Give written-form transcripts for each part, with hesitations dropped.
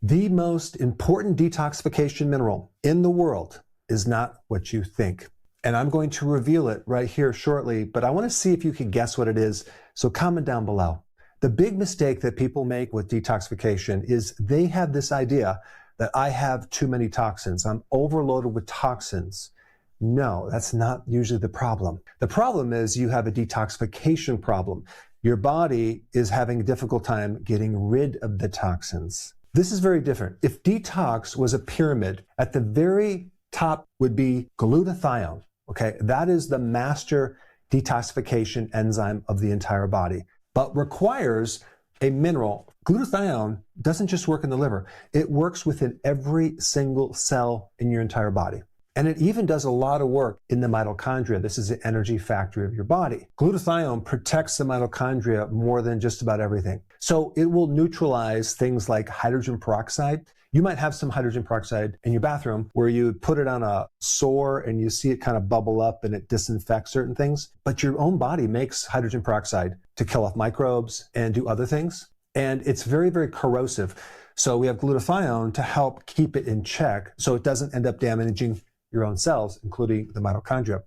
The most important detoxification mineral in the world is not what you think. And I'm going to reveal it right here shortly, but I want to see if you can guess what it is. So comment down below. The big mistake that people make with detoxification is they have this idea that I have too many toxins. I'm overloaded with toxins. No, that's not usually the problem. The problem is you have a detoxification problem. Your body is having a difficult time getting rid of the toxins. This is very different. If detox was a pyramid, at the very top would be glutathione. Okay, that is the master detoxification enzyme of the entire body, but requires a mineral. Glutathione doesn't just work in the liver. It works within every single cell in your entire body. And it even does a lot of work in the mitochondria. This is the energy factory of your body. Glutathione protects the mitochondria more than just about everything. So it will neutralize things like hydrogen peroxide. You might have some hydrogen peroxide in your bathroom where you put it on a sore and you see it kind of bubble up and it disinfects certain things. But your own body makes hydrogen peroxide to kill off microbes and do other things. And it's very, very corrosive. So we have glutathione to help keep it in check so it doesn't end up damaging your own cells, including the mitochondria.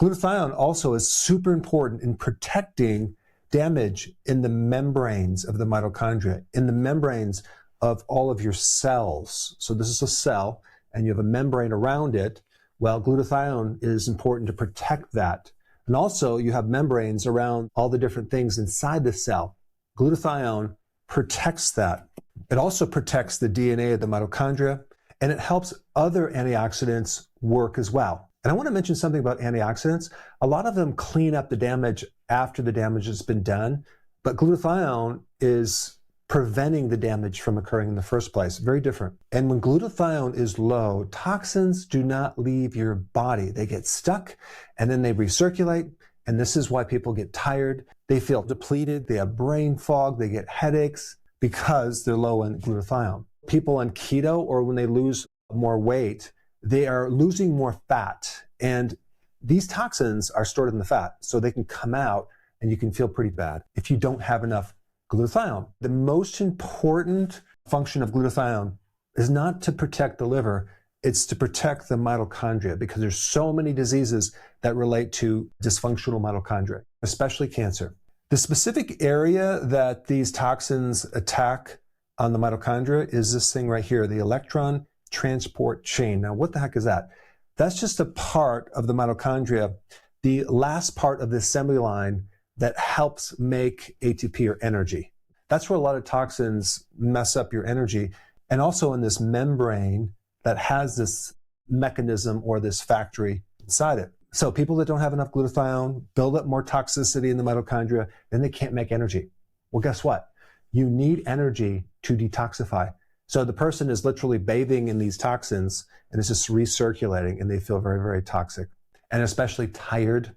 Glutathione also is super important in protecting damage in the membranes of the mitochondria, in the membranes of all of your cells. So this is a cell, and you have a membrane around it. Well, glutathione is important to protect that. And also, you have membranes around all the different things inside the cell. Glutathione protects that. It also protects the DNA of the mitochondria, and it helps other antioxidants work as well. And I want to mention something about antioxidants. A lot of them clean up the damage after the damage has been done, but glutathione is preventing the damage from occurring in the first place. Very different. And when glutathione is low, toxins do not leave your body. They get stuck and then they recirculate. And this is why people get tired. They feel depleted. They have brain fog. They get headaches because they're low in glutathione. People on keto or when they lose more weight, they are losing more fat. And these toxins are stored in the fat, so they can come out and you can feel pretty bad if you don't have enough glutathione. The most important function of glutathione is not to protect the liver, it's to protect the mitochondria, because there's so many diseases that relate to dysfunctional mitochondria, especially cancer. The specific area that these toxins attack on the mitochondria is this thing right here, the electron transport chain. Now, what the heck is that? That's just a part of the mitochondria, the last part of the assembly line that helps make ATP or energy. That's where a lot of toxins mess up your energy. And also in this membrane that has this mechanism or this factory inside it. So people that don't have enough glutathione build up more toxicity in the mitochondria, then they can't make energy. Well, guess what? You need energy to detoxify. So the person is literally bathing in these toxins and it's just recirculating and they feel very, very toxic and especially tired,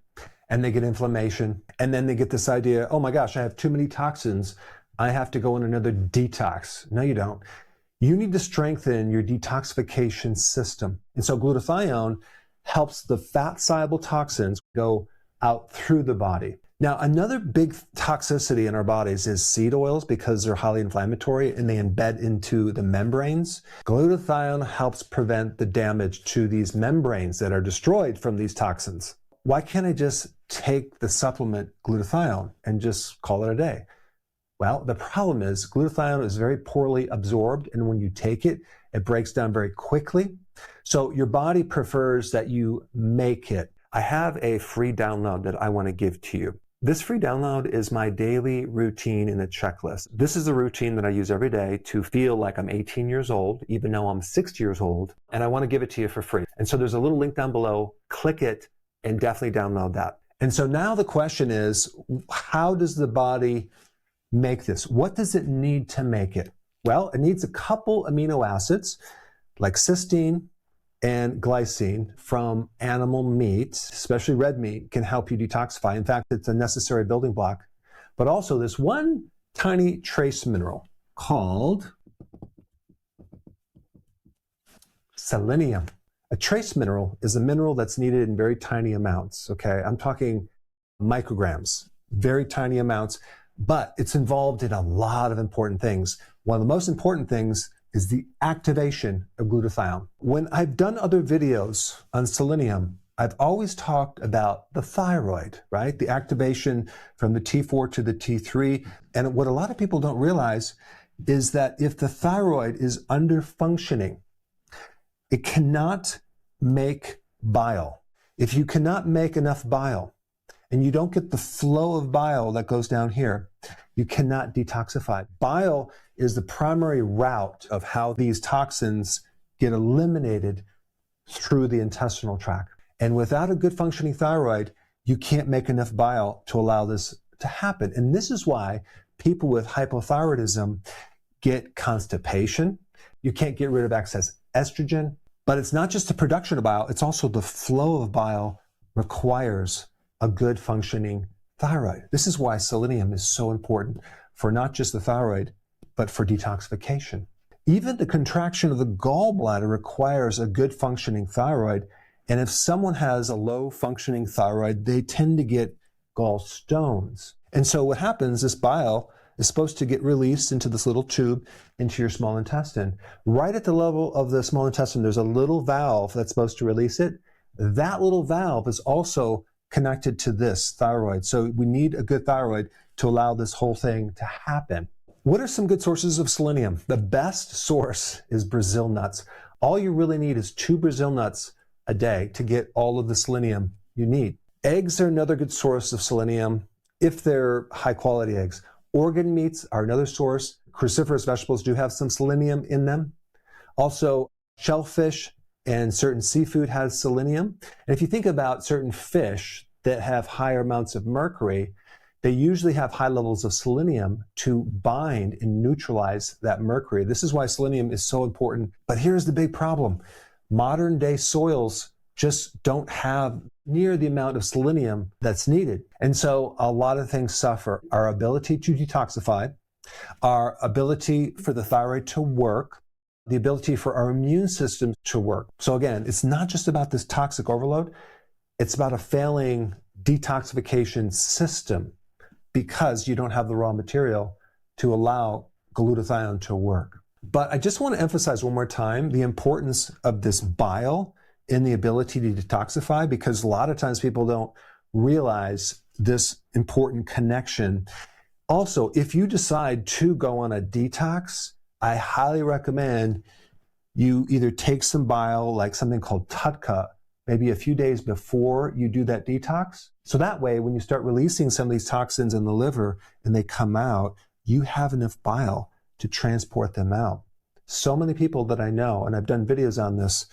and they get inflammation, and then they get this idea, oh my gosh, I have too many toxins. I have to go on another detox. No, you don't. You need to strengthen your detoxification system. And so glutathione helps the fat-soluble toxins go out through the body. Now, another big toxicity in our bodies is seed oils because they're highly inflammatory and they embed into the membranes. Glutathione helps prevent the damage to these membranes that are destroyed from these toxins. Why can't I just take the supplement glutathione and just call it a day? Well, the problem is glutathione is very poorly absorbed, and when you take it, it breaks down very quickly. So your body prefers that you make it. I have a free download that I want to give to you. This free download is my daily routine in a checklist. This is a routine that I use every day to feel like I'm 18 years old, even though I'm 60 years old, and I want to give it to you for free. And so there's a little link down below. Click it and definitely download that. And so now the question is, how does the body make this? What does it need to make it? Well, it needs a couple amino acids like cysteine and glycine from animal meat, especially red meat, can help you detoxify. In fact, it's a necessary building block. But also this one tiny trace mineral called selenium. A trace mineral is a mineral that's needed in very tiny amounts, okay? I'm talking micrograms, very tiny amounts, but it's involved in a lot of important things. One of the most important things is the activation of glutathione. When I've done other videos on selenium, I've always talked about the thyroid, right? The activation from the T4 to the T3. And what a lot of people don't realize is that if the thyroid is under functioning, it cannot make bile. If you cannot make enough bile and you don't get the flow of bile that goes down here, you cannot detoxify. Bile is the primary route of how these toxins get eliminated through the intestinal tract. And without a good functioning thyroid, you can't make enough bile to allow this to happen. And this is why people with hypothyroidism get constipation. You can't get rid of excess estrogen. But it's not just the production of bile, it's also the flow of bile requires a good functioning thyroid. This is why selenium is so important for not just the thyroid, but for detoxification. Even the contraction of the gallbladder requires a good functioning thyroid. And if someone has a low functioning thyroid, they tend to get gallstones. And so what happens, this bile is supposed to get released into this little tube into your small intestine. Right at the level of the small intestine, there's a little valve that's supposed to release it. That little valve is also connected to this thyroid. So we need a good thyroid to allow this whole thing to happen. What are some good sources of selenium? The best source is Brazil nuts. All you really need is 2 Brazil nuts a day to get all of the selenium you need. Eggs are another good source of selenium if they're high quality eggs. Organ meats are another source. Cruciferous vegetables do have some selenium in them. Also, shellfish and certain seafood has selenium. And if you think about certain fish that have higher amounts of mercury, they usually have high levels of selenium to bind and neutralize that mercury. This is why selenium is so important. But here's the big problem. Modern day soils just don't have near the amount of selenium that's needed. And so a lot of things suffer. Our ability to detoxify, our ability for the thyroid to work, the ability for our immune system to work. So again, it's not just about this toxic overload, it's about a failing detoxification system because you don't have the raw material to allow glutathione to work. But I just want to emphasize one more time the importance of this bile in the ability to detoxify, because a lot of times people don't realize this important connection. Also, if you decide to go on a detox, I highly recommend you either take some bile, like something called TUDCA, maybe a few days before you do that detox. So that way, when you start releasing some of these toxins in the liver and they come out, you have enough bile to transport them out. So many people that I know, and I've done videos on this,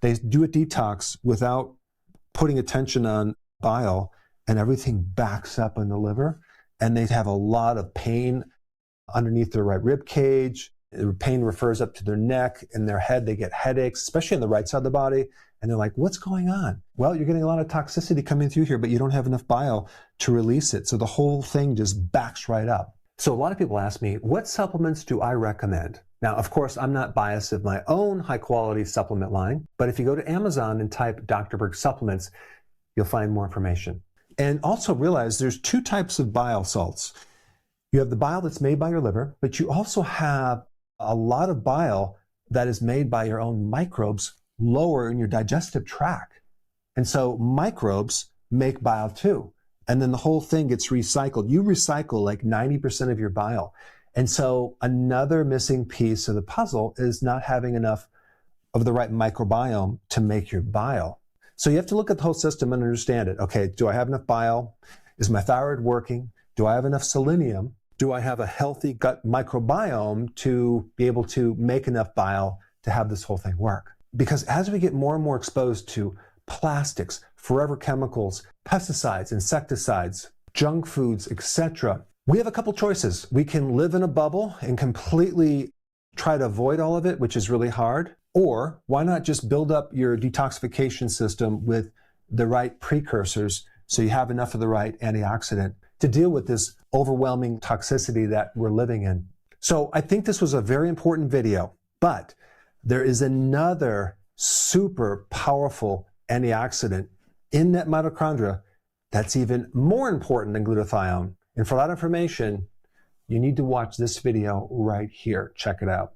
they do a detox without putting attention on bile, and everything backs up in the liver, and they have a lot of pain underneath their right rib cage. The pain refers up to their neck and their head. They get headaches, especially on the right side of the body, and they're like, what's going on? Well, you're getting a lot of toxicity coming through here, but you don't have enough bile to release it, so the whole thing just backs right up. So a lot of people ask me, what supplements do I recommend? Now, of course, I'm not biased of my own high-quality supplement line, but if you go to Amazon and type Dr. Berg supplements, you'll find more information. And also realize there's 2 types of bile salts. You have the bile that's made by your liver, but you also have a lot of bile that is made by your own microbes lower in your digestive tract. And so microbes make bile too. And then the whole thing gets recycled. You recycle like 90% of your bile. And so another missing piece of the puzzle is not having enough of the right microbiome to make your bile. So you have to look at the whole system and understand it. Okay, do I have enough bile? Is my thyroid working? Do I have enough selenium? Do I have a healthy gut microbiome to be able to make enough bile to have this whole thing work? Because as we get more and more exposed to plastics, forever chemicals, pesticides, insecticides, junk foods, etc., we have a couple choices. We can live in a bubble and completely try to avoid all of it, which is really hard. Or why not just build up your detoxification system with the right precursors so you have enough of the right antioxidant to deal with this overwhelming toxicity that we're living in. So I think this was a very important video, but there is another super powerful antioxidant in that mitochondria that's even more important than glutathione. And for that information, you need to watch this video right here. Check it out.